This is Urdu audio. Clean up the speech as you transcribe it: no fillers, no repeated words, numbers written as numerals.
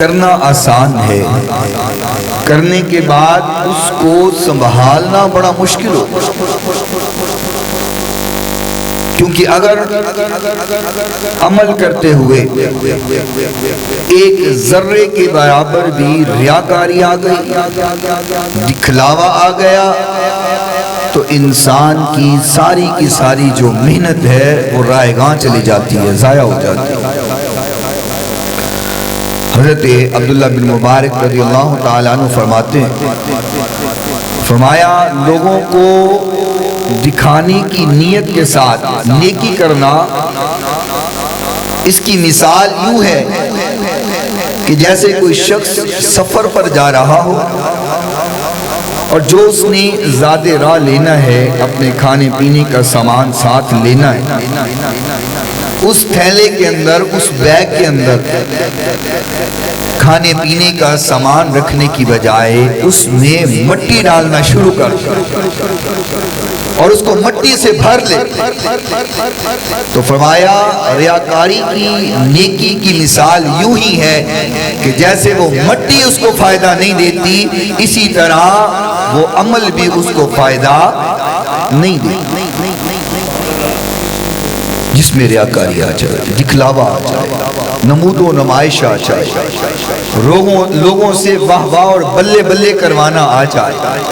کرنا آسان ہے، کرنے کے بعد اس کو سنبھالنا بڑا مشکل ہوتا ہے، کیونکہ اگر عمل کرتے ہوئے ایک ذرے کے برابر بھی ریاکاری آ گئی، دکھلاوا آ گیا، تو انسان کی ساری جو محنت ہے وہ رائیگاں چلی جاتی ہے، ضائع ہو جاتی ہے۔ حضرت عبداللہ بن مبارک رضی اللہ تعالیٰ عنہ فرماتے ہیں، فرمایا لوگوں کو دکھانے کی نیت کے ساتھ نیکی کرنا، اس کی مثال یوں ہے کہ جیسے کوئی شخص سفر پر جا رہا ہو اور جو اس نے زیادہ راہ لینا ہے، اپنے کھانے پینے کا سامان ساتھ لینا ہے، اس تھیلے کے اندر، اس بیگ کے اندر کھانے پینے کا سامان رکھنے کی بجائے اس میں مٹی ڈالنا شروع کر اور اس کو مٹی سے بھر لے، تو فرمایا ریاکاری کی نیکی کی مثال یوں ہی ہے کہ جیسے وہ مٹی اس کو فائدہ نہیں دیتی، اسی طرح وہ عمل بھی اس کو فائدہ نہیں دیتی۔ جس میں ریاکاری آ جائے، دکھلاوا آ جائے، نمود و نمائش آ جائے، لوگوں سے واہ واہ اور بلے بلے کروانا آ جائے،